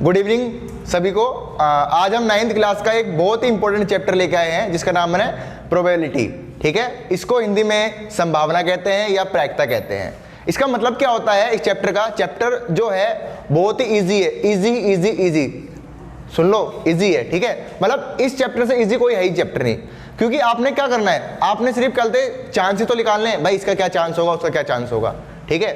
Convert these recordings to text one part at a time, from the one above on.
Good evening सभी को। आज हम 9th क्लास का एक बहुत ही इंपॉर्टेंट चैप्टर लेके आए हैं जिसका नाम है प्रोबेबिलिटी। ठीक है, इसको हिंदी में संभावना कहते हैं या प्रायिकता कहते हैं। इसका मतलब क्या होता है, इस चैप्टर का, चैप्टर जो है बहुत ही इजी है। इजी सुन लो, इजी है। ठीक है, मतलब इस चैप्टर से इजी कोई है ही चैप्टर नहीं, क्योंकि आपने क्या करना है, आपने सिर्फ कल चांस ही तो निकालने हैं भाई, इसका क्या चांस होगा, उसका क्या चांस होगा। ठीक है,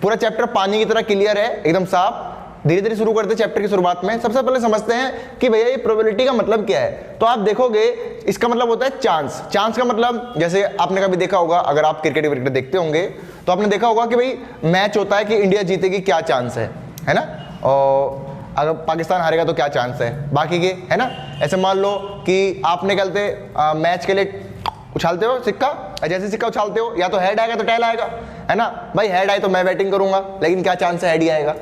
पूरा चैप्टर पानी की तरह क्लियर है, एकदम साफ। धीरे धीरे शुरू करते हैं चैप्टर की शुरुआत में। सबसे पहले समझते हैं कि भैया ये प्रोबेबिलिटी का मतलब क्या है। तो आप देखोगे इसका मतलब होता है चांस। चांस का मतलब, जैसे आपने कभी देखा होगा, अगर आप क्रिकेट देखते होंगे तो आपने देखा होगा कि भाई मैच होता है कि इंडिया जीतेगी, क्या चांस है ना, और अगर पाकिस्तान हारेगा तो क्या चांस है बाकी के, है ना। ऐसे मान लो कि आपने कल मैच के लिए उछालते हो सिक्का, जैसे सिक्का उछालते हो या तो हेड आएगा तो टेल आएगा, है ना भाई। हेड आए तो मैं बैटिंग करूंगा, लेकिन क्या चांस है हेड ही आएगा,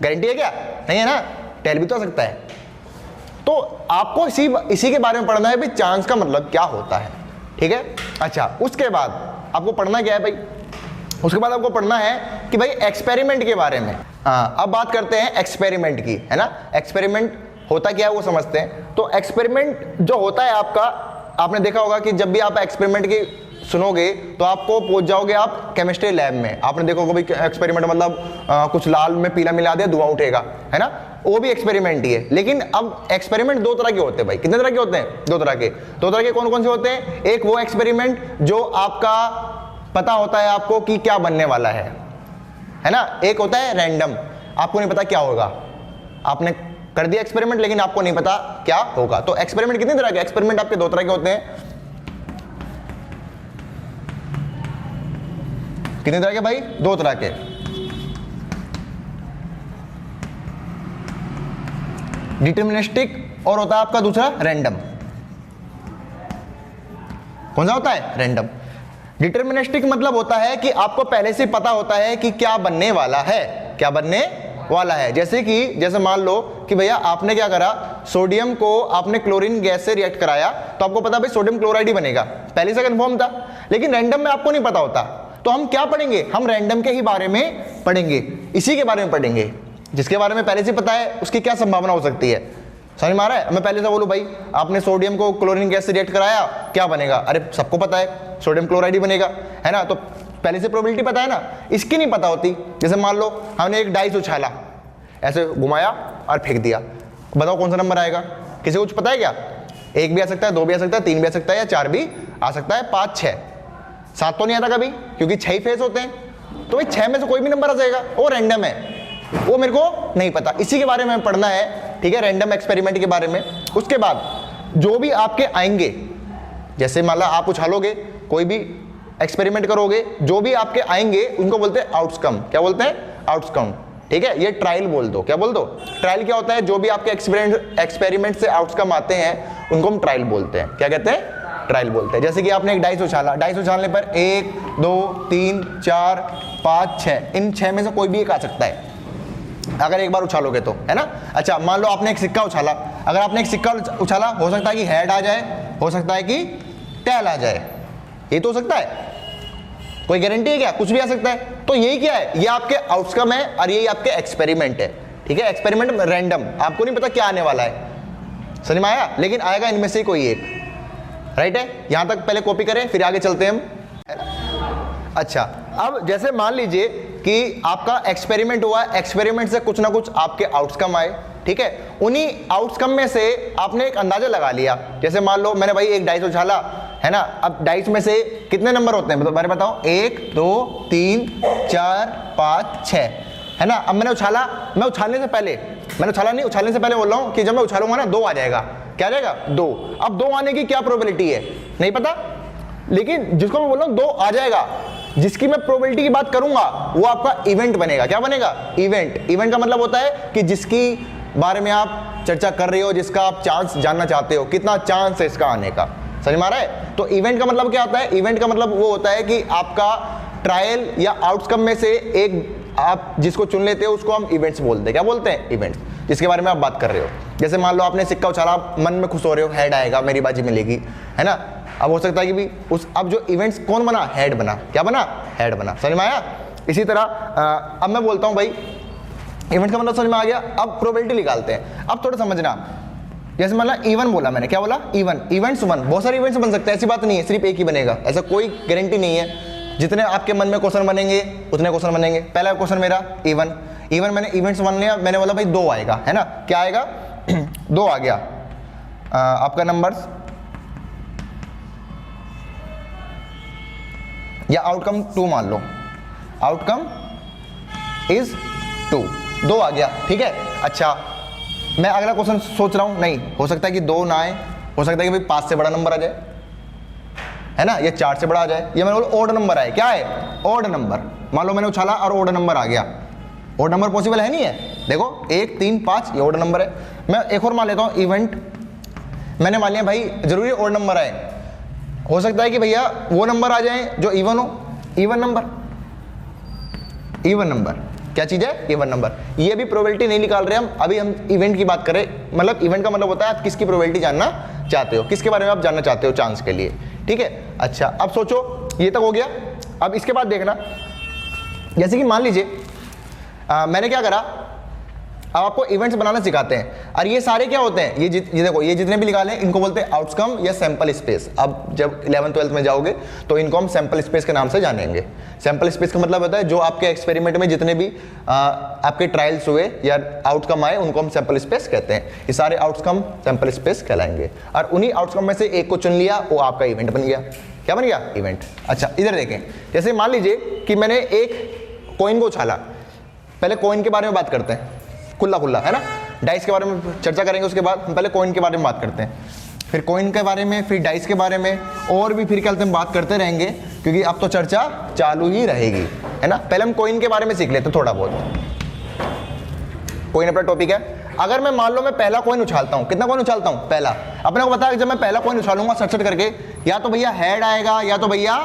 गारंटी है क्या? नहीं है ना, टेल भी तो आ सकता है। तो आपको इसी के बारे में पढ़ना है भाई, चांस का मतलब क्या होता है। ठीक है, अच्छा उसके बाद आपको पढ़ना क्या है भाई, उसके बाद आपको पढ़ना है कि भाई एक्सपेरिमेंट के बारे में। अब बात करते हैं एक्सपेरिमेंट की, है ना। एक्सपेरिमेंट होता क्या है वो समझते हैं। तो एक्सपेरिमेंट जो होता है आपका, आपने देखा होगा कि जब भी आप एक्सपेरिमेंट की सुनोगे तो आपको पहुंच जाओगे आप केमिस्ट्री लैब में। आपने देखा होगा भाई एक्सपेरिमेंट मतलब कुछ लाल में पीला मिला दिया, धुआं उठेगा, है ना, वो भी एक्सपेरिमेंट ही है। लेकिन अब एक्सपेरिमेंट दो तरह के होते हैं भाई। कितने तरह के होते हैं? दो तरह के। कौन कौन से होते हैं? एक वो एक्सपेरिमेंट जो आपका पता होता है आपको कि क्या बनने वाला है ना। एक होता है रैंडम, आपको नहीं पता क्या होगा, आपने कर दिया एक्सपेरिमेंट लेकिन आपको नहीं पता क्या होगा। तो एक्सपेरिमेंट कितने तरह के? एक्सपेरिमेंट आपके दो तरह के होते हैं। कितने तरह के भाई? दो तरह के। डिटरमिनिस्टिक और होता है आपका दूसरा रैंडम। कौन सा होता है? रैंडम। डिटरमिनिस्टिक मतलब होता है कि आपको पहले से पता होता है कि क्या बनने वाला है, क्या बनने वाला है। जैसे मान लो कि भैया आपने क्या करा, सोडियम को आपने क्लोरीन गैस से रिएक्ट कराया, तो आपको पता भाई सोडियम क्लोराइड ही बनेगा, पहले से कंफर्म था। लेकिन रैंडम में आपको नहीं पता होता, तो हम क्या पढ़ेंगे? हम रैंडम के ही बारे में पढ़ेंगे, इसी के बारे में पढ़ेंगे। जिसके बारे में पहले से पता है उसकी क्या संभावना हो सकती है। समझ में आ रहा है? मैं पहले से बोलूं भाई आपने सोडियम को क्लोरीन गैस से रिएक्ट कराया, क्या बनेगा? अरे सबको पता है सोडियम क्लोराइड ही बनेगा, है ना। तो पहले से प्रोबेबिलिटी पता है ना, इसकी नहीं पता होती। जैसे मान लो हमने एक डाइस उछाला, ऐसे घुमाया और फेंक दिया, बताओ कौन सा नंबर आएगा? किसी को कुछ पता है क्या? एक भी आ सकता है, दो भी आ सकता है, तीन भी आ सकता है, या चार भी आ सकता है, 5, 6, 7 तो नहीं आता कभी, क्योंकि 6 फेस होते हैं। तो भाई 6 में से कोई भी नंबर आ जाएगा, वो रैंडम है, वो मेरे को नहीं पता। इसी के बारे में पढ़ना है, ठीक है, रैंडम एक्सपेरिमेंट के बारे में। उसके बाद जो भी आपके आएंगे, जैसे मान लो आप उछालोगे, कोई भी एक्सपेरिमेंट करोगे, जो भी आपके आएंगे उनको बोलते हैं आउटकम। क्या बोलते हैं? आउटकम। ठीक है, ये ट्रायल बोल दो। क्या बोल दो? ट्रायल क्या होता है? जो भी आपके एक्सपेरिमेंट से आउटकम आते हैं उनको हम ट्रायल बोलते हैं। क्या कहते हैं? ट्रायल बोलते हैं। जैसे कि आपने एक डाइस उछाला, डाइस उछालने पर 1, 2, 3, 4, 5, 6, इन 6 में से कोई भी एक आ सकता है अगर एक बार उछालोगे तो, है ना। अच्छा मान लो आपने एक सिक्का उछाला, अगर आपने एक सिक्का उछाला, हो सकता है कि हेड आ जाए, हो सकता है कि टेल आ जाए, ये तो हो सकता है। कोई गारंटी है क्या? कुछ भी आ सकता है। तो यही क्या है? ये आपके आउटकम है और यही आपके एक्सपेरिमेंट है। ठीक है, एक्सपेरिमेंट रैंडम, आपको नहीं पता क्या आने वाला है, समझ में आया? लेकिन आएगा इनमें से कोई एक, राइट है। यहां तक पहले कॉपी करें, फिर आगे चलते हैं हम। अच्छा, अब जैसे मान लीजिए कि आपका एक्सपेरिमेंट हुआ, एक्सपेरिमेंट से कुछ ना कुछ आपके आउटकम आए, ठीक है। उन्हीं आउटकम में से आपने एक अंदाजा लगा लिया। जैसे मान लो मैंने भाई एक डाइस उछाला, है ना। अब डाइस में से कितने नंबर होते हैं बारे बताओ? 1, 2, 3, 4, 5, 6, है ना। अब मैंने उछाला, मैं उछालने से पहले, मैंने उछाला नहीं, उछालने से पहले बोल रहा हूं कि जब मैं उछालूंगा ना 2 आ जाएगा। क्या आ जाएगा? 2। अब 2 आने की क्या प्रोबेबिलिटी है नहीं पता, लेकिन जिसको मैं बोल रहा हूं 2 आ जाएगा, जिसकी मैं प्रोबेबिलिटी की बात करूंगा वो आपका इवेंट बनेगा। क्या बनेगा? इवेंट। इवेंट का मतलब होता है कि जिसकी बारे में आप चर्चा कर रहे हो, जिसका आप चांस जानना चाहते हो, कितना चांस है इसका आने का। समझ में आ रहा है? तो इवेंट का मतलब क्या होता है? इवेंट का मतलब वो होता है कि आपका ट्रायल या आउटकम में से एक आप जिसको चुन लेते हो उसको हम इवेंट्स बोलते हैं। क्या बोलते हैं? इवेंट्स, जिसके बारे में आप बात कर रहे हो। जैसे मान लो आपने सिक्का उछाला, मन में खुश हो रहे हो, हेड आएगा, मेरी बाजी मिलेगी, है ना। अब हो सकता है कि भी अब जो इवेंट्स कौन बना? हेड बना। क्या बना? हेड बना। समझ में आया? इसी तरह अब मैं बोलता हूं भाई इवेंट का मतलब समझ में आ गया। अब प्रोबेबिलिटी निकालते हैं। अब थोड़ा समझना, जैसे मतलब इवन बोला मैंने, क्या बोला? इवन, इवेंट्स वन, बहुत सारे इवेंट्स बन सकते हैं, ऐसी बात नहीं है सिर्फ एक ही बनेगा, ऐसा कोई गारंटी नहीं है। जितने आपके मन में क्वेश्चन बनेंगे उतने क्वेश्चन बनेंगे। पहला क्वेश्चन मेरा इवन, इवन मैंने इवेंट्स वन लिया, मैंने बोला भाई 2 आएगा, है ना? क्या आएगा? 2 आ गया। आपका नंबर्स या आउटकम 2 मान लो, आउटकम इज 2 आ गया, ठीक है। अच्छा, मैं अगला क्वेश्चन सोच रहा हूं, नहीं हो सकता है कि 2 ना आए, हो सकता है कि भाई 5 से बड़ा नंबर आ जाए, है ना, ये 4 से बड़ा आ जाए, ये मैंने बोला ओड नंबर आए। क्या है? Odd number. मान लो मैंने उछाला और ओड नंबर आ गया। ओड नंबर पॉसिबल है नहीं है? देखो 1 3 5 ये ओड नंबर है। मैं एक और मान लेता हूं, इवेंट मैंने मान लिया भाई जरूरी ओड नंबर आए, हो सकता है कि भैया वो नंबर आ जाए जो इवन हो, इवन नंबर। इवन नंबर क्या चीज है? Even number. ये भी प्रोबेबिलिटी नहीं निकाल रहे हम, अभी हम इवेंट की बात करें। मतलब इवेंट का मतलब होता है आप किसकी प्रोबेबिलिटी जानना चाहते हो, किसके बारे में आप जानना चाहते हो चांस के लिए, ठीक है। अच्छा, अब सोचो ये तक हो गया। अब इसके बाद देखना, जैसे कि मान लीजिए मैंने क्या करा, अब आपको इवेंट्स बनाना सिखाते हैं, और ये सारे क्या होते हैं, ये देखो ये जितने भी निकाले इनको बोलते हैं आउटकम या सैंपल स्पेस। अब जब 11th 12th में जाओगे तो इनको हम सैंपल स्पेस के नाम से जानेंगे। सैंपल स्पेस का मतलब होता है जो आपके एक्सपेरिमेंट में जितने भी आपके ट्रायल्स हुए या आउटकम आए उनको हम सैंपल स्पेस कहते हैं। ये सारे आउटकम सैंपल स्पेस कहलाएंगे, और उन्हीं आउटकम में से एक को चुन लिया, वो आपका इवेंट बन गया। क्या बन गया? इवेंट। अच्छा, इधर देखें, जैसे मान लीजिए कि मैंने एक कॉइन को उछाला। पहले कॉइन के बारे में बात करते हैं, खुला खुला, है ना। डाइस के बारे में चर्चा करेंगे, उसके बाद हम पहले कॉइन के बारे में बात करते हैं, फिर कॉइन के बारे में, फिर डाइस के बारे में, और भी फिर क्या हम बात करते रहेंगे, क्योंकि अब तो चर्चा चालू ही रहेगी, है ना। पहले हम कॉइन के बारे में सीख लेते हैं थोड़ा बहुत। कॉइन अपना टॉपिक है। अगर मैं मान लो मैं पहला कॉइन उछालता हूँ, कितना कॉइन उछालता हूँ? पहला। अपने को पता है जब मैं पहला कॉइन उछालूंगा सट करके, या तो भैया हेड आएगा या तो भैया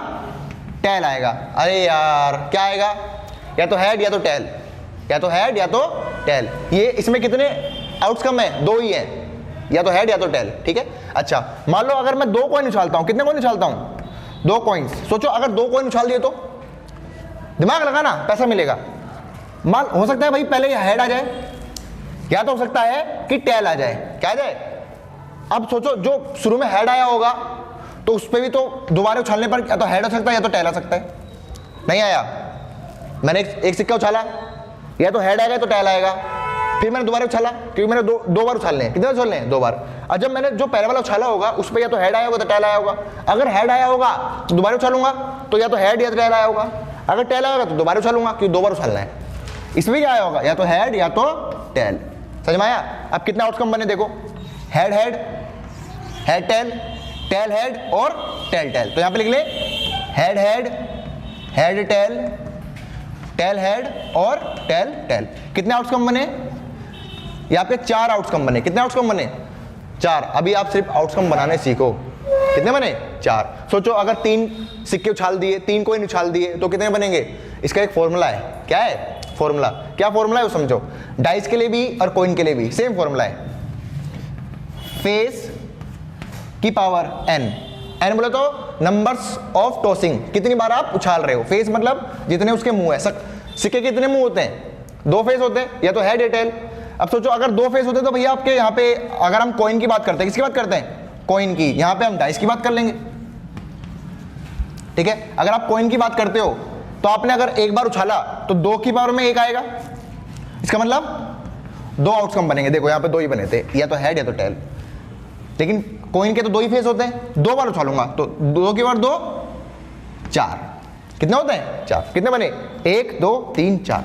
टेल आएगा। अरे यार क्या आएगा? या तो हेड या तो टेल, या तो हेड या तो टेल। ये इसमें कितने आउटकम है? 2 ही है, या तो हेड या तो टेल, ठीक है। अच्छा, मान लो अगर मैं 2 कॉइन उछालता हूं, कितने कॉइन उछालता हूं? 2 कॉइन्स। सोचो अगर 2 कॉइन उछाल दिए तो दिमाग लगाना, पैसा मिलेगा। मान हो सकता है भाई पहले हेड आ जाए, या तो हो सकता है कि टेल आ जाए। क्या आ जाए? अब सोचो जो शुरू में हेड आया होगा तो उस पर भी तो दोबारा उछालने पर या तो हेड आ सकता है या तो टेल आ सकता है। नहीं आया, मैंने एक सिक्का उछाला, या तो हेड आएगा तो टेल आएगा, फिर मैंने दोबारा उछाला, क्योंकि मैंने दो बार उछालने हैं। कितने बार उछालने हैं? 2 बार। और जब मैंने जो पहले वाला उछाला होगा उस पर या तो हेड आया होगा तो टेल आया होगा। अगर हेड आया होगा तो दोबारा उछालूंगा तो या तो हेड या तो टेल आया होगा। अगर टेल आएगा तो दोबारा उछालूंगा, क्योंकि 2 बार उछालना है। इसमें क्या आया होगा? या तो हेड या तो टेल। समझ में आया? अब कितने आउटकम बने देखो, head head, head tail, tail head और टेल टेल। तो यहाँ पे लिख ले head head, head tail, tail head और टेल टेल। कितने आउटकम बने? यहाँ पे 4 आउटकम बने। कितने आउटकम बने? 4। अभी आप सिर्फ आउटकम बनाने सीखो। कितने बने? 4। सोचो अगर 3 सिक्के उछाल दिए, 3 कॉइन उछाल दिए तो कितने बनेंगे? इसका एक फॉर्मूला है। क्या है फॉर्मूला? क्या फॉर्मूला है वो समझो। डाइस के लिए भी और कॉइन के लिए भी सेम फॉर्मूला है, फेस की पावर n। n बोले तो नंबर्स ऑफ टॉसिंग, कितनी बार आप उछाल रहे हो। फेस मतलब जितने उसके मुंह है। सिक्के के कितने मुंह होते हैं? 2 फेस होते हैं, या तो हेड या टेल। अब सोचो अगर 2 फेस होते तो भैया आपके यहाँ पे, अगर हम कॉइन की बात करते हैं, किसकी बात करते हैं? कॉइन की। यहाँ पे हम डाइस की बात कर लेंगे, ठीक है। अगर आप कॉइन की बात करते हो तो आपने अगर एक बार उछाला तो 2 की पावर में 1 आएगा। इसका मतलब 2 आउटकम बनेंगे। देखो यहाँ पे 2 ही बने थे, या तो हेड या तो टेल। लेकिन कॉइन के तो 2 ही फेस होते हैं। 2 बार उछालूंगा तो 2 की बार 2, 4। कितने होते हैं? 4। कितने बने? 1 2 3 4।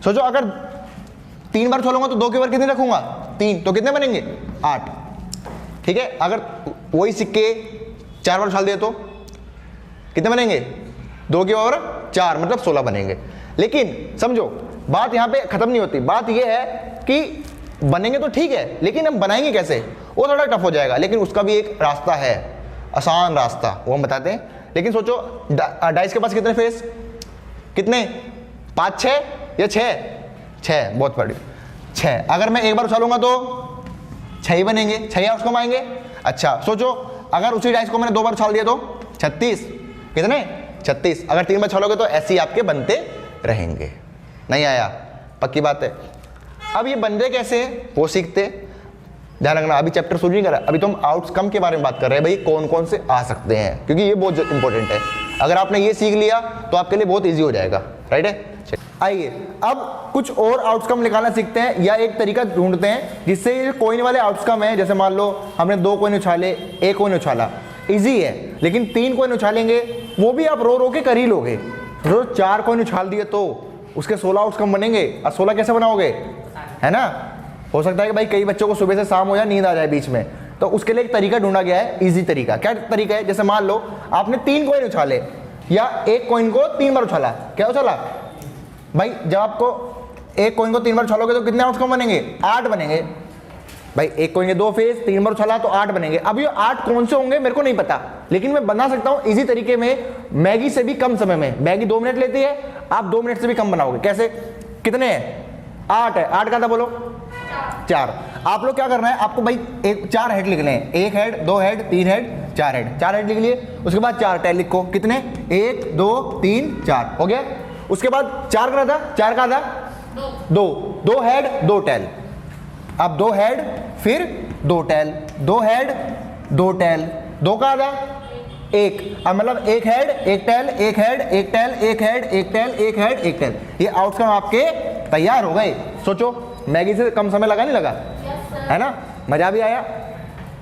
सोचो अगर 3 बार उछालूंगा तो 2 की बार कितने रखूंगा? 3। तो कितने बनेंगे? 8। ठीक है। अगर वही सिक्के 4 बार उछाल दिए तो कितने बनेंगे? 2 की पावर 4, मतलब 16 बनेंगे। लेकिन समझो बात यहाँ पे खत्म नहीं होती। बात यह है कि बनेंगे तो ठीक है, लेकिन हम बनाएंगे कैसे, वो थोड़ा टफ हो जाएगा। लेकिन उसका भी एक रास्ता है, आसान रास्ता, वो हम बताते हैं। लेकिन सोचो डाइस के पास कितने फेस? कितने? 5 6 या 6? बहुत बड़ी 6। अगर मैं एक बार उछालूंगा तो 6 ही बनेंगे, 6 आउटकम आएंगे। अच्छा सोचो अगर उसी डाइस को मैंने 2 बार उछाल दिया तो 36। कितने? 36। अगर 3 बार उछालोगे तो ऐसे ही आपके बनते रहेंगे। नहीं आया? पक्की बात है। अब ये बनते कैसे हैं वो सीखते हैं। ध्यान रखना, अभी चैप्टर शुरू नहीं करा, अभी तो हम आउटकम के बारे में बात कर रहे हैं भाई, कौन कौन से आ सकते हैं, क्योंकि ये बहुत इंपॉर्टेंट है। अगर आपने ये सीख लिया तो आपके लिए बहुत ईजी हो जाएगा, राइट है। आइए अब कुछ और आउटकम निकालना सीखते हैं, या एक तरीका ढूंढते हैं जिससे ये कॉइन वाले आउटकम है, जैसे मान लो हमने 2 कॉइन उछाले, 1 कॉइन उछाला, इजी है। लेकिन 3 कॉइन उछालेंगे वो भी आप रो रो के कर ही लोगे। रोज 4 कॉइन उछाल दिए तो उसके 16 आउटकम बनेंगे। और 16 कैसे बनाओगे, है ना। हो सकता है कि भाई कई बच्चों को सुबह से शाम हो जाए, नींद आ जाए बीच में, तो उसके लिए एक तरीका ढूंढा गया है, इजी तरीका। क्या तरीका है, जैसे मान लो आपने 3 कॉइन उछाले या 1 कॉइन को 3 बार उछाला। क्या उछाला भाई, जब आपको 1 कॉइन को 3 बार उछालोगे तो कितने आउटकम बनेंगे, 8 बनेंगे। भाई 1 कॉइन के 2 फेस, 3 बार उछाला तो 8 बनेंगे। अब ये 8 कौन से होंगे मेरे को नहीं पता, लेकिन मैं बना सकता हूं इजी तरीके में, मैगी से भी कम समय में। मैगी 2 मिनट लेती है, आप 2 मिनट से भी कम बनाओगे। कैसे, कितने हैं, 8 है, 8 का था बोलो 4। आप लोग क्या करना है, आपको भाई 4 हेड लिखने हैं, 1 head, 2 head, 3 head, 4 head. 4 head लिख लिए, उसके बाद 4 टेल लिखो। कितने, 1 2 3 4 हो गया। उसके बाद 4 का था, 4 का था 2 हेड 2 टेल। अब 2 हेड फिर 2 टेल, 2 हेड 2 टेल, 2 का था 1। अब मतलब 1 head 1 tail, 1 head 1 tail, 1 head 1 tail, 1 head 1 tail. ये आउटकम आपके तैयार हो गए। सोचो मैगी से कम समय लगा नहीं लगा, है ना, मजा भी आया।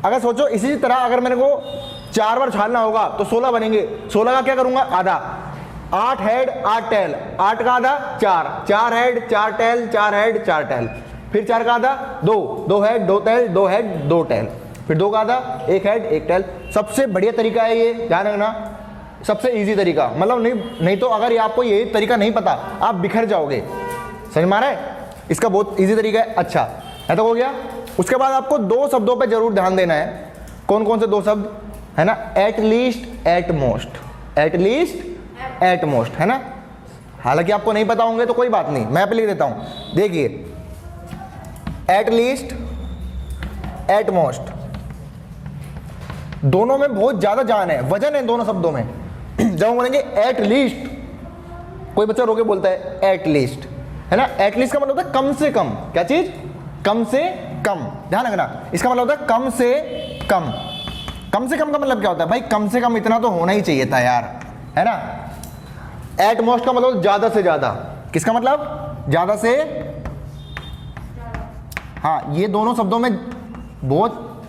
अगर सोचो इसी तरह अगर मेरे को 4 बार उछालना होगा तो 16 बनेंगे। 16 का क्या करूंगा, आधा। 8 हेड 8 टेल, 8 का आधा 4, 4 हेड 4 टेल, 4 हेड 4 टेल, फिर 4 का आधा 2 हेड 2 टेल, 2 हेड 2 टेल, फिर 2 का आधा 1 हेड 1 टेल। सबसे बढ़िया तरीका है ये, ध्यान रखना, सबसे इजी तरीका। मतलब नहीं तो अगर ये आपको ये तरीका नहीं पता आप बिखर जाओगे। समझ में आ रहा है, इसका बहुत इजी तरीका है। अच्छा है तो हो गया। उसके बाद आपको 2 शब्दों पे जरूर ध्यान देना है। कौन कौन से 2 शब्द, है ना, at least at most. At least at most, है ना। हालांकि आपको नहीं पता होंगे तो कोई बात नहीं, मैं पे लिख देता हूं। देखिए एट लीस्ट एट मोस्ट, दोनों में बहुत ज्यादा जान है, वजन है दोनों शब्दों में। जब हम बोलेंगे एट लीस्ट, कोई बच्चा रोके बोलता है एट लीस्ट, है ना। एट लीस्ट का मतलब होता है कम से कम। क्या चीज, कम से कम। ध्यान रखना, इसका मतलब होता है कम से कम। कम से कम का मतलब क्या होता है भाई, कम से कम इतना तो होना ही चाहिए था यार, है ना। एट मोस्ट का मतलब ज्यादा से ज्यादा। किसका मतलब, ज्यादा से, हाँ, ये दोनों शब्दों में बहुत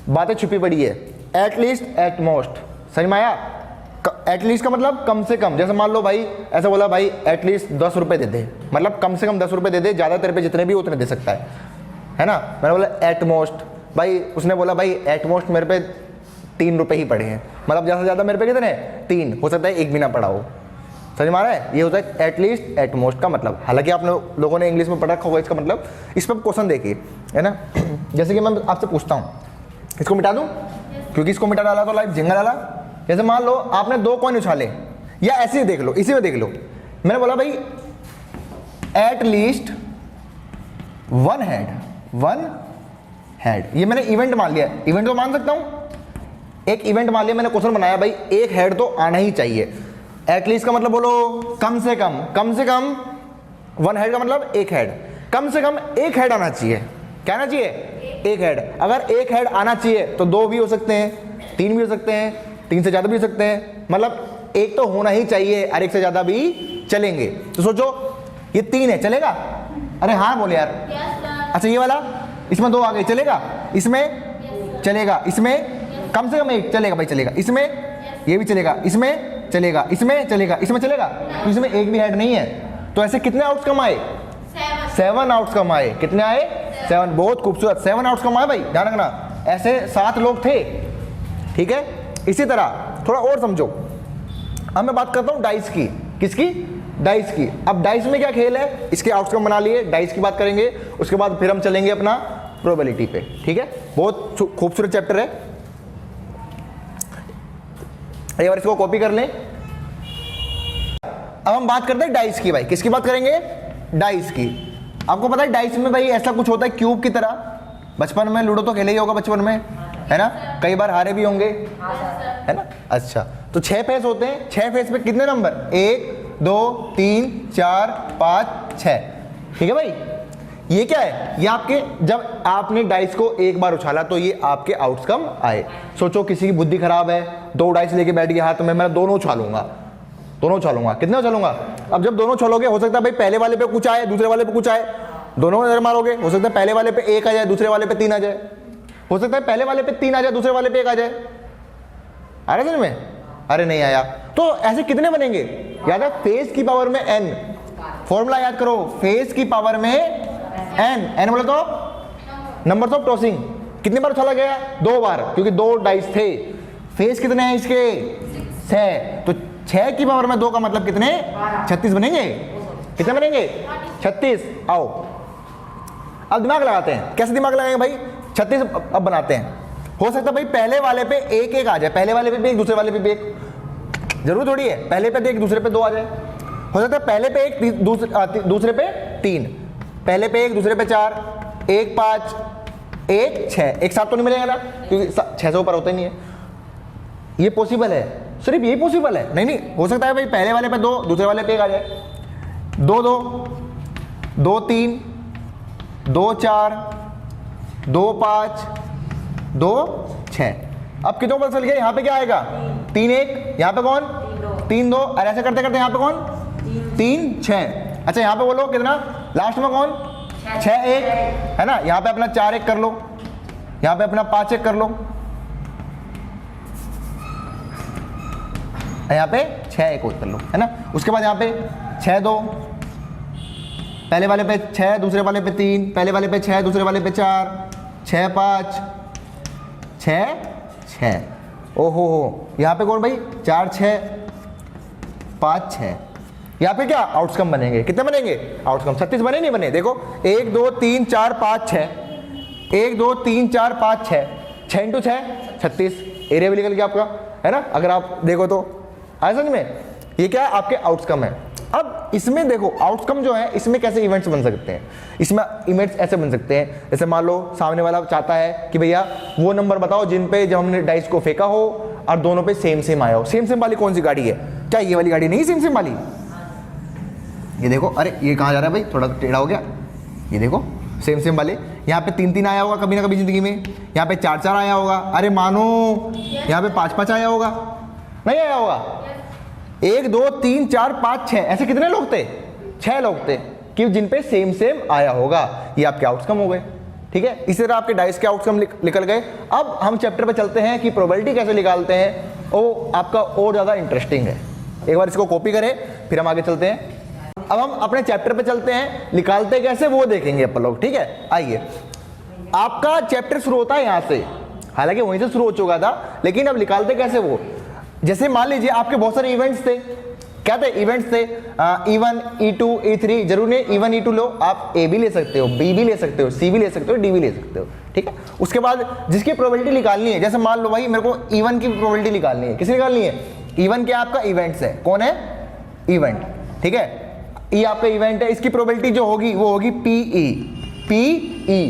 बातें छुपी पड़ी है। एट लीस्ट एट मोस्ट, समझ में आया। एट लीस्ट का मतलब कम से कम। जैसे मान लो भाई ऐसा बोला, भाई एट लीस्ट 10 रुपए दे दे, मतलब कम से कम 10 रुपए दे दे, ज्यादा तेरे पे जितने भी उतने दे सकता है ना। मैंने बोला एट मोस्ट, भाई उसने बोला भाई एट मोस्ट मेरे पे 3 रुपए ही पड़े हैं, मतलब ज्यादा से ज्यादा मेरे पे कितने, 3, हो सकता है 1 भी ना पड़ा हो। समझ में आ रहा है, ये होता है एट लीस्ट एट मोस्ट का मतलब। हालांकि आप लोगों ने इंग्लिश में पढ़ा रखा होगा इसका मतलब। इस पर क्वेश्चन देखिए, है ना। जैसे कि मैं आपसे पूछता हूँ, इसको मिटा दूं, क्योंकि इसको मिटा डाला तो लाइफ झिंगा डाला। जैसे मान लो आपने 2 कॉइन उछाले, या ऐसे ही देख लो, इसी में देख लो। मैंने बोला भाई एट लीस्ट 1 हेड, ये मैंने इवेंट मान लिया। इवेंट तो मान सकता हूं, एक इवेंट मान लिया, मैंने क्वेश्चन बनाया भाई 1 हेड तो आना ही चाहिए। एट लीस्ट का मतलब बोलो कम से कम। कम से कम 1 हेड का मतलब 1 हेड, कम से कम 1 हेड आना चाहिए। क्या आना चाहिए, 1 हेड। अगर 1 हेड आना चाहिए तो 2 भी हो सकते हैं, 3 भी हो सकते हैं, 3 से ज्यादा भी हो सकते हैं, मतलब 1 तो होना ही चाहिए और 1 से ज्यादा भी चलेंगे। तो सोचो ये 3 है, चलेगा? अरे हाँ बोले यार। अच्छा ये वाला, इसमें 2 आ गए, चलेगा? इसमें चलेगा, इसमें कम से कम 1 चलेगा भाई, चलेगा। इसमें ये भी चलेगा, इसमें चलेगा, इसमें चलेगा, इसमें चलेगा। तो इसमें 1 भी हेड नहीं है। तो ऐसे कितने आउट्स कम आए, 7 आउट्स कम आए। कितने आए, 7। बहुत खूबसूरत, 7 आउट्स कम आए भाई, ध्यान रखना। ऐसे 7 लोग थे, ठीक है। इसी तरह थोड़ा और समझो। अब मैं बात करता हूं डाइस की। किसकी, डाइस की। अब डाइस में क्या खेल है, इसके आउटकम बना लिए, डाइस की बात करेंगे, उसके बाद फिर हम चलेंगे अपना प्रोबेबिलिटी पे, ठीक है। बहुत खूबसूरत चैप्टर है, एक बार इसको कॉपी कर लें। अब हम बात करते हैं डाइस की भाई। किसकी बात करेंगे, डाइस की। आपको पता है डाइस में भाई ऐसा कुछ होता है क्यूब की तरह। बचपन में लूडो तो खेले ही होगा बचपन में, है ना, कई बार हारे भी होंगे, है ना। अच्छा तो 6 फेस होते हैं, 6 फेस पे कितने नंबर, 1 2 3 4 5 6, ठीक है भाई। ये क्या है, ये आपके जब आपने डाइस को एक बार उछाला तो ये आपके आउटकम आए। सोचो किसी की बुद्धि खराब है, 2 डाइस लेके बैठ गया हाथ में, मैं दोनों उछालूंगा, दोनों उछालूंगा, कितने उछालूंगा? अब जब दोनों उछालोगे हो सकता है भाई पहले वाले पे कुछ आए, दूसरे वाले पे कुछ आए, दोनों नजर मारोगे, हो सकता है पहले वाले पे 1 आ जाए, दूसरे वाले पे 3 आ जाए, हो सकता है पहले वाले पे 3 आ जाए, दूसरे वाले पे 1 आ जाए। आ रहा समझ में? अरे नहीं आया तो ऐसे कितने बनेंगे? याद है फेज की पावर में n, फॉर्मूला याद करो, फेज की पावर में n बोले तो नंबर्स ऑफ टॉसिंग। कितनी बार उछाला गया? 2 बार, क्योंकि 2 डाइस थे। फेज कितने हैं इसके? 6, तो 6 की पावर में 2 का मतलब कितने? 36 बनेंगे। कितने बनेंगे? 36। आओ अब दिमाग लगाते हैं। कैसे दिमाग लगाएंगे भाई? 36 अब बनाते हैं। हो सकता है भाई पहले वाले पे 1 आ जाए, पहले वाले पे भी 1, दूसरे वाले पे भी 1, जरूर थोड़ी है पहले पे 1 दूसरे पे 2 आ जाए। हो सकता है पहले पे 1 दूसरे पे 3, पहले पे 1 दूसरे पे 4, 1 5 1 6, एक साथ तो नहीं मिलेगा ना, क्योंकि 6 से ऊपर होता ही नहीं है। ये पॉसिबल है, सिर्फ ये पॉसिबल है। नहीं हो सकता है भाई पहले वाले पे 2 दूसरे वाले पे 1 आ जाए। 2 2 2 3 2 4 2 5 2 6। अब कितनों पता चल गया? यहाँ पे क्या आएगा? 3 1, यहाँ पे कौन? 3 2, और ऐसे करते करते यहाँ पे कौन? 3 6। अच्छा यहाँ पे बोलो कितना? लास्ट में कौन? 6 1 है ना। यहाँ पे अपना 4 1 कर लो, यहाँ पे अपना 5 1 कर लो, यहाँ पे 6 1 कर लो, है ना। उसके बाद यहाँ पे 6 2, पहले वाले पे 6 दूसरे वाले पे 3, पहले वाले पे 6 दूसरे वाले पे 4, 6 5 6 6। ओहो हो, यहाँ पे कौन भाई? 4 6 5 6। यहाँ पे क्या आउटकम बनेंगे? कितने बनेंगे आउटकम? 36 बने नहीं बने? देखो 1 2 3 4 5 6, 1 2 3 4 5 6, 6 × 6 36। एरिया भी निकल गया आपका, है ना। अगर आप देखो तो आया समझ में? ये क्या है? आपके आउटकम है। अब इसमें देखो आउटकम जो है, इसमें कैसे इवेंट्स बन सकते हैं? इसमें इवेंट्स ऐसे बन सकते हैं, जैसे मान लो सामने वाला चाहता है कि भैया वो नंबर बताओ जिन पे जब हमने डाइस को फेंका हो और दोनों पे सेम सेम आया हो। सेम सेम वाली कौन सी गाड़ी है? क्या ये वाली गाड़ी नहीं? सेम सेम वाली, ये देखो। अरे ये कहाँ जा रहा है भाई? थोड़ा टेढ़ा हो गया। ये देखो सेम सेम वाले, यहाँ पे 3 3 आया होगा कभी ना कभी जिंदगी में, यहाँ पे 4 4 आया होगा, अरे मानो यहाँ पे 5 5 आया होगा, नहीं आया होगा? 1 2 3 4 5 6, ऐसे कितने लोग थे? 6 लोग थे कि जिन पे सेम सेम आया होगा। ये आपके आउटकम हो गए, ठीक है। इसी तरह आपके डाइस के आउटकम निकल गए। अब हम चैप्टर पे चलते हैं कि प्रोबेबिलिटी कैसे निकालते हैं, वो आपका और ज़्यादा इंटरेस्टिंग है। एक बार इसको कॉपी करें फिर हम आगे चलते हैं। अब हम अपने चैप्टर पे चलते हैं, निकालते कैसे वो देखेंगे अपन लोग, ठीक है। आइए, आपका चैप्टर शुरू होता है यहाँ से, हालांकि वहीं से शुरू हो चुका था, लेकिन अब निकालते कैसे वो। जैसे मान लीजिए आपके बहुत सारे इवेंट्स थे। क्या थे? इवेंट्स थे E1 E2 E3। जरूर नहीं E1 E2 लो, आप A भी ले सकते हो, B भी ले सकते हो, C भी ले सकते हो, D भी ले सकते हो, ठीक है। उसके बाद जिसकी प्रोबेबिलिटी निकालनी है, जैसे मान लो भाई मेरे को E1 की प्रोबेबिलिटी निकालनी है। किसकी निकालनी है? E1 क्या आपका इवेंट्स है। कौन है? इवेंट, ठीक है। E आपका इवेंट है, इसकी प्रोबेबिलिटी जो होगी वो होगी PE। PE,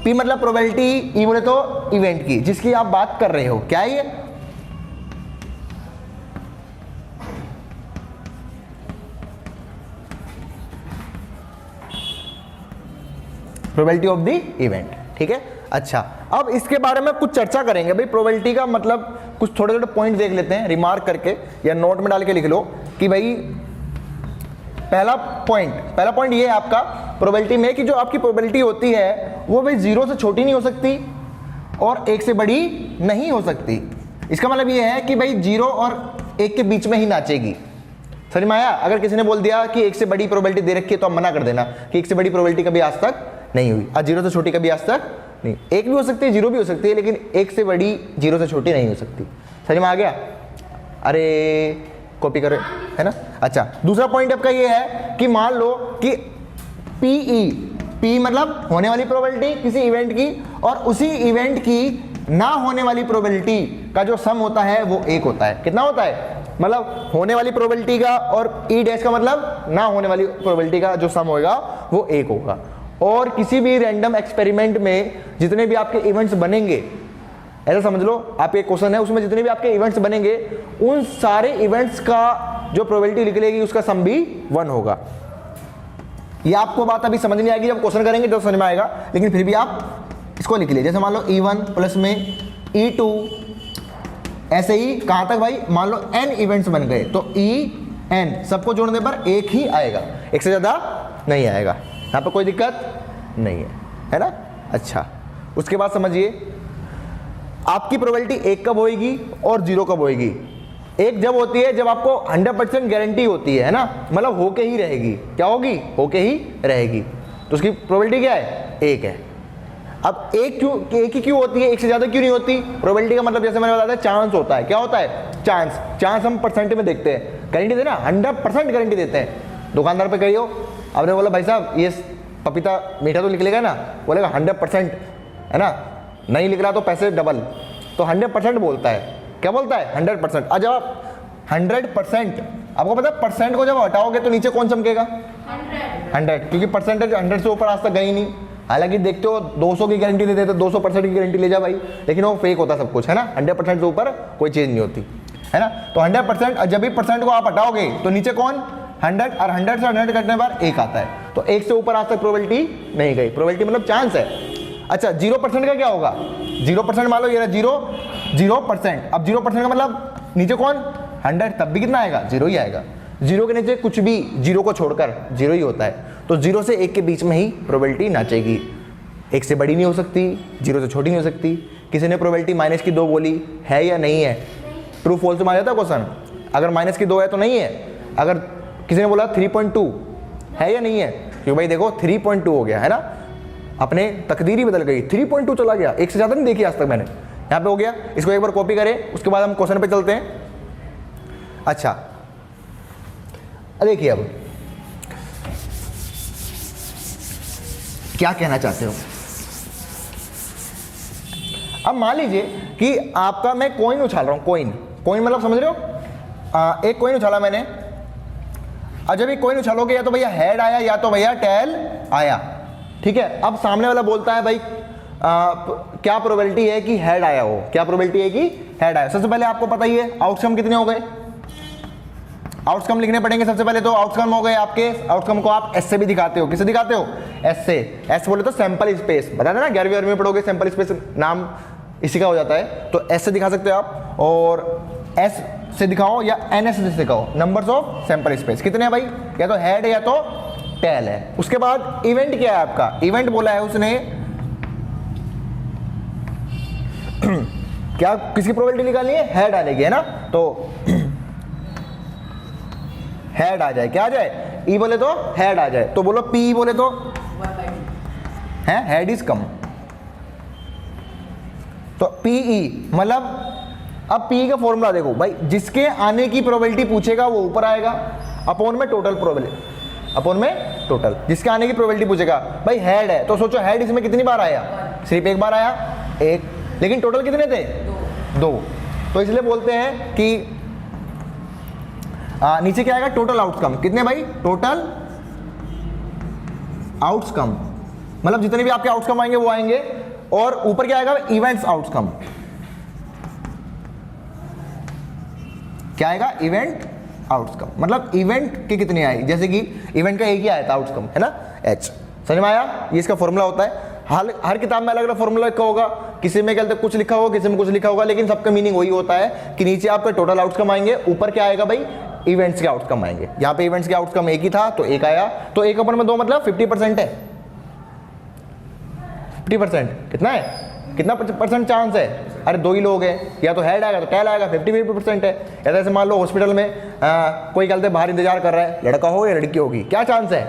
P मतलब प्रोबेबिलिटी, E बोले तो इवेंट की, जिसकी आप बात कर रहे हो। क्या है ये? प्रोबेबिलिटी ऑफ द इवेंट, ठीक है। अच्छा, अब इसके बारे में कुछ चर्चा करेंगे भाई। प्रोबेबिलिटी का मतलब कुछ थोड़े थोड़े पॉइंट देख लेते हैं, रिमार्क करके या नोट में डाल के लिख लो कि भाई पहला पॉइंट ये है आपका प्रोबेबिलिटी में कि जो आपकी प्रोबेबिलिटी होती है वो भाई 0 से छोटी नहीं हो सकती और 1 से बड़ी नहीं हो सकती। इसका मतलब ये है कि भाई 0 और 1 के बीच में ही नाचेगी। समझ में आया? अगर किसी ने बोल दिया कि 1 से बड़ी प्रोबेबिलिटी दे रखी है तो आप मना कर देना कि 1 से बड़ी प्रोबेबिलिटी कभी आज तक नहीं हुई, और 0 से छोटी कभी आज तक नहीं। 1 भी हो सकती है, 0 भी हो सकती है, लेकिन 1 से बड़ी 0 से छोटी नहीं हो सकती। समझ में आ गया? अरे कॉपी करो, है ना। अच्छा, दूसरा पॉइंट आपका ये है कि मान लो कि P मतलब होने वाली प्रोबेबिलिटी किसी इवेंट की, और उसी इवेंट की ना होने वाली प्रोबेबिलिटी का जो सम होता है वो 1 होता है। कितना होता है? मतलब होने वाली प्रोबेबिलिटी का और E डैश का मतलब ना होने वाली प्रोबेबिलिटी का जो सम होगा वो 1 होगा। और किसी भी रैंडम एक्सपेरिमेंट में जितने भी आपके इवेंट्स बनेंगे, ऐसा समझ लो आप एक क्वेश्चन है, उसमें जितने भी आपके इवेंट्स बनेंगे उन सारे इवेंट्स का जो प्रोबेबिलिटी निकलेगी उसका सम भी 1 होगा। ये आपको बात अभी समझ नहीं आएगी, जब क्वेश्चन करेंगे तो समझ में आएगा, लेकिन फिर भी आप इसको लिख लीजिए। जैसे मान लो E1 प्लस में E2, ऐसे ही कहाँ तक भाई, मान लो n इवेंट्स बन गए तो En सबको जोड़ने पर एक ही आएगा, एक से ज़्यादा नहीं आएगा। यहाँ पर कोई दिक्कत नहीं है ना। अच्छा, उसके बाद समझिए आपकी प्रोबेबिलिटी 1 कब होएगी और 0 कब होएगी। एक जब होती है जब आपको 100% गारंटी होती है ना, मतलब होके ही रहेगी। क्या होगी, होके ही रहेगी, तो उसकी प्रोबेबिलिटी क्या है, 1 है। अब एक ही क्यों होती है, एक से ज्यादा क्यों नहीं होती। प्रोबेबिलिटी का मतलब जैसे मैंने बताया चांस होता है। क्या होता है, चांस हम परसेंट में देखते हैं। गारंटी देना 100% गारंटी देते हैं। दुकानदार पे कहियो, आपने बोला भाई साहब ये पपीता मीठा तो निकलेगा ना, बोलेगा 100% है ना, नहीं निकला तो पैसे डबल, तो 100% बोलता है। क्या बोलता है, 100%। अब जब आप 100%, आपको पता है परसेंट को जब हटाओगे तो नीचे कौन चमकेगा, 100, क्योंकि परसेंटेज 100 से ऊपर आज तक गई नहीं। हालांकि देखते हो 200 की गारंटी देते तो 200% की गारंटी ले जा भाई, लेकिन वो फेक होता सब कुछ है ना। 100% से ऊपर कोई चीज़ नहीं होती है ना। तो 100%, जब भी परसेंट को आप हटाओगे तो नीचे कौन, 100, और 100 से 100 कटने पर 1 आता है। तो 1 से ऊपर आज तक प्रोबेबिलिटी नहीं गई। प्रोबेबिलिटी मतलब चांस है। अच्छा, 0% का क्या होगा, 0% मान लो ये 0%। अब 0% का मतलब नीचे कौन, 100, तब भी कितना आएगा, 0 ही आएगा। 0 के नीचे कुछ भी 0 को छोड़कर 0 ही होता है। तो 0 से 1 के बीच में ही प्रोबेबिलिटी नाचेगी। 1 से बड़ी नहीं हो सकती, 0 से छोटी नहीं हो सकती। किसी ने प्रोबेबिलिटी -2 बोली है या नहीं है, ट्रू फॉल्स में आ जाता है क्वेश्चन। अगर -2 है तो नहीं है। अगर किसी ने बोला 3.2 है या नहीं है, क्योंकि भाई देखो 3.2 हो गया है ना, अपने तकदीर ही बदल गई, 3.2 चला गया। 1 से ज़्यादा नहीं देखी आज तक मैंने, यहाँ पे हो गया। इसको एक बार कॉपी करें, उसके बाद हम क्वेश्चन पे चलते हैं। अच्छा देखिए अब क्या कहना चाहते हो। अब मान लीजिए कि आपका, मैं कॉइन उछाल रहा हूं, कॉइन मतलब समझ रहे हो, एक कॉइन उछाला मैंने। अब जब ये कॉइन उछालोगे या तो भैया हेड आया या तो भैया टेल आया, ठीक है। अब सामने वाला बोलता है भाई क्या प्रोबेबिलिटी है कि हेड आया हो, क्या प्रोबेबिलिटी है कि हेड आया। सबसे पहले आपको पता ही है आउटकम कितने हो गए, आउटकम लिखने पड़ेंगे सबसे पहले। तो आउटकम हो गए आपके, आउटकम को आप एस से भी दिखाते हो, किससे दिखाते हो, एस से। एस बोले तो सैंपल स्पेस, बता देना 11वीं में पढ़ोगे, सैंपल स्पेस नाम इसी का हो जाता है। तो एस से दिखा सकते हो आप, और एस से दिखाओ या एन से दिखाओ, नंबर्स ऑफ सैंपल स्पेस कितने हैं भाई, या तो हेड या तो टेल है। उसके बाद इवेंट क्या है आपका, इवेंट बोला है उसने क्या, किसकी प्रोबेबिलिटी निकालनी है, हेड आने की है ना। तो हेड आ जाए, क्या आ जाए, ई बोले तो हेड आ जाए, तो बोलो पी बोले तो है हेड इज कम, तो पीई मतलब। अब पी का फॉर्मूला देखो भाई, जिसके आने की प्रोबेबिलिटी पूछेगा वो ऊपर आएगा, अपॉन में टोटल प्रोबेबिलिटी, अपॉन में टोटल। जिसके आने की प्रोबेबिलिटी पूछेगा, भाई हेड है तो सोचो हेड इसमें कितनी बार आया, सिर्फ एक बार आया, एक, लेकिन टोटल कितने थे, 2। तो इसलिए बोलते हैं कि नीचे क्या आएगा, टोटल आउटकम कितने भाई, टोटल आउटकम मतलब जितने भी आपके आउटकम आएंगे वो आएंगे, और ऊपर क्या आएगा, इवेंट्स आउटकम। क्या आएगा, इवेंट आउटकम, मतलब इवेंट के कितने आए, जैसे कि इवेंट का एक ही आया था आउटकम है ना, एच। समझ में आया, ये इसका फॉर्मूला होता है। हर किताब में अलग अलग फॉर्मूला लिखा होगा, किसी में क्या कुछ लिखा होगा, किसी में कुछ लिखा होगा, लेकिन सबका मीनिंग वही होता है कि नीचे आपका टोटल आउटकम आएंगे, ऊपर क्या आएगा भाई, इवेंट्स के आउटकम आएंगे। यहाँ पे इवेंट्स के आउटकम एक ही था तो एक आया, तो एक ऊपर में 2 मतलब 50% है। 50% कितना है, कितना परसेंट चांस है, अरे 2 ही लोग हैं, या तो हेड आएगा तो टेल आएगा, 50% है। या जैसे मान लो हॉस्पिटल में कोई कहते बाहर इंतजार कर रहा है, लड़का हो या लड़की होगी, क्या चांस है,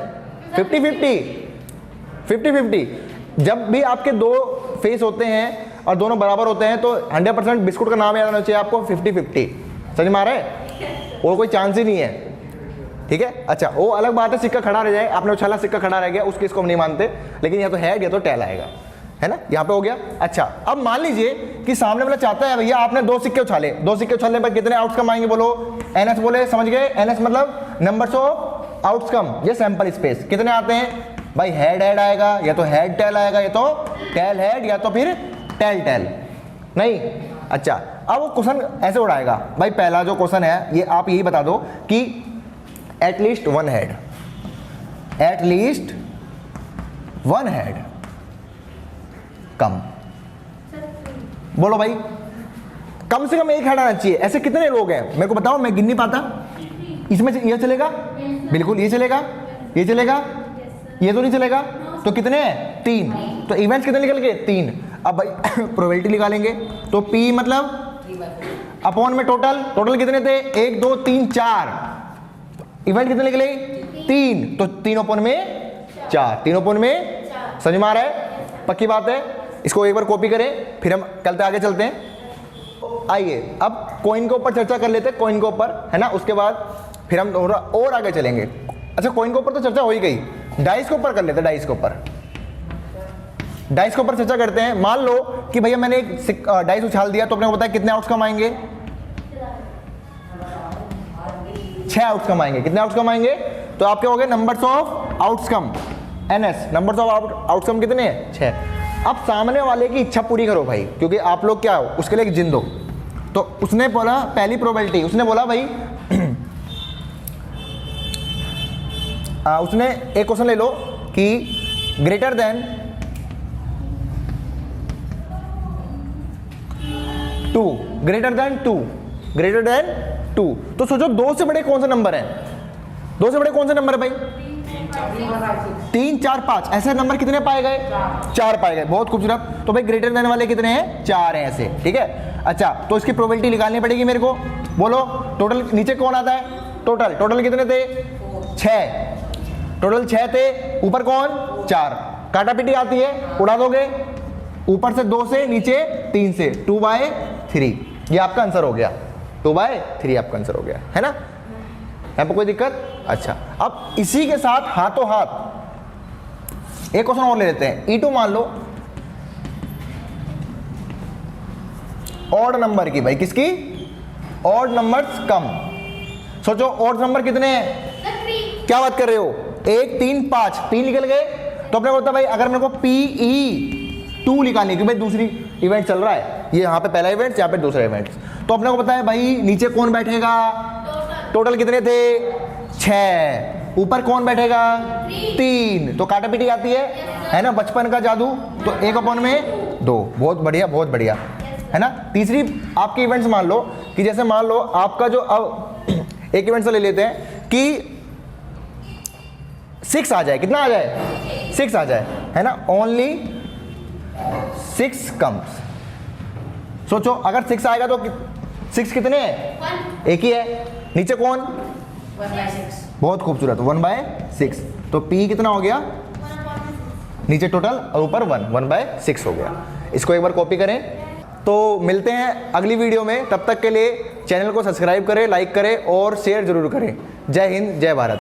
50-50। जब भी आपके 2 फेस होते हैं और दोनों बराबर होते हैं तो 100% बिस्कुट का नाम याद आना चाहिए आपको, 50-50। समझ में आ रहा है, और कोई चांस ही नहीं है, ठीक है। अच्छा, वो अलग बात है सिक्का खड़ा रह जाए, आपने उछाला सिक्का खड़ा रह गया, उस केस को हम नहीं मानते, लेकिन या तो हेड या तो टेल आएगा, है ना, यहाँ पे हो गया। अच्छा, अब मान लीजिए कि सामने वाला चाहता है भैया आपने 2 सिक्के उछाले, 2 सिक्के उछालने पर कितने आउटकम आएंगे बोलो, एनएस बोले, समझ गए, एनएस मतलब नंबर्स ऑफ आउटकम, ये सैंपल स्पेस कितने आते हैं भाई, हेड आएगा, या तो हेड टेल आएगा, या तो टेल हेड, या तो फिर टेल टेल, नहीं। अच्छा, अब वो क्वेश्चन ऐसे उड़ाएगा भाई, पहला जो क्वेश्चन है ये आप यही बता दो कि at least 1 head, at least one head कम। बोलो भाई, कम से कम एक हेड आना चाहिए। ऐसे कितने लोग हैं मेरे को बताओ, मैं गिन नहीं पाता। इसमें से ये चलेगा, बिल्कुल ये चलेगा, ये चलेगा, ये तो नहीं चलेगा। तो कितने हैं? 3। तो इवेंट्स कितने निकल गए? 3। अब भाई प्रोबेबिलिटी निकालेंगे तो P मतलब अपॉन में टोटल कितने थे? 1 2 3 4। इवेंट कितने निकले? 3। तो 3 अपॉन में 4, 3 अपॉन में, समझ में आ रहा है? पक्की बात है। इसको एक बार कॉपी करें, फिर हम कल तक आगे चलते हैं। आइए अब कॉइन के ऊपर चर्चा कर लेते हैं, कॉइन के ऊपर, है ना। उसके बाद फिर हम थोड़ा और आगे चलेंगे। अच्छा, कॉइन के ऊपर तो चर्चा हो ही गई, डाइस के ऊपर कर लेते हैं। डाइस के ऊपर चर्चा करते हैं। मान लो कि भैया मैंने एक डाइस उछाल दिया, तो अपने को पता है कितने आउटकम आएंगे? 6 आउटकम आएंगे। कितने आउटकम आएंगे? तो आपके हो गए numbers of outcome, NS। Numbers of outcome कितने हैं? 6। अब सामने वाले की इच्छा पूरी करो भाई, क्योंकि आप लोग क्या हो, उसके लिए एक जिन दो। तो उसने बोला पहली प्रोबेबिलिटी, उसने बोला भाई उसने एक क्वेश्चन ले लो कि ग्रेटर देन 2, ग्रेटर देन 2। तो सोचो 2 से बड़े कौन से नंबर हैं? 2 से बड़े कौन से नंबर है भाई? 3 4 5। ऐसे नंबर कितने पाए गए? 4 पाए गए। बहुत खूबसूरत। तो भाई ग्रेटर देन वाले कितने हैं? 4 हैं ऐसे, ठीक है। अच्छा, तो इसकी प्रोबेबिलिटी निकालनी पड़ेगी मेरे को। बोलो टोटल, नीचे कौन आता है? टोटल कितने थे? 6। टोटल 6 थे, ऊपर कौन? 4। काटा पीटी आती है, उड़ा दोगे। ऊपर से 2 से, नीचे 3 से, 2/3। ये आपका आंसर हो गया, 2/3 आपका आंसर हो गया, है ना। यहाँ पर कोई दिक्कत? अच्छा, अब इसी के साथ हाथों हाथ एक क्वेश्चन और ले लेते हैं। E2 मान लो ऑड नंबर की, भाई किसकी? ऑड नंबर्स कम। सोचो ऑड नंबर कितने हैं? क्या बात कर रहे हो? 1 3 5, 3 निकल गए। तो अपने को होता भाई, अगर मेरे को PE2 निकालनी, क्योंकि भाई दूसरी इवेंट चल रहा है, ये यहाँ पे पहला इवेंट, यहाँ पे दूसरा इवेंट। तो अपने को पता है भाई नीचे कौन बैठेगा? टोटल कितने थे? 6। ऊपर कौन बैठेगा? 3। तो काटा पीटी आती है ना, बचपन का जादू। तो 1 अपॉन में 2। बहुत बढ़िया, बहुत बढ़िया, है ना। तीसरी आपकी इवेंट्स मान लो कि जैसे मान लो आपका जो, अब एक इवेंट से ले लेते हैं कि 6 आ जाए। कितना आ जाए? 6 आ जाए, है ना। Only 6 comes. सोचो अगर 6 आएगा तो 6 कितने हैं? एक ही है। नीचे कौन? 1/6। बहुत खूबसूरत, 1/6। तो P कितना हो गया? नीचे टोटल और ऊपर 1/6 हो गया। इसको एक बार कॉपी करें। तो मिलते हैं अगली वीडियो में, तब तक के लिए चैनल को सब्सक्राइब करें, लाइक करें और शेयर जरूर करें। जय हिंद, जय भारत।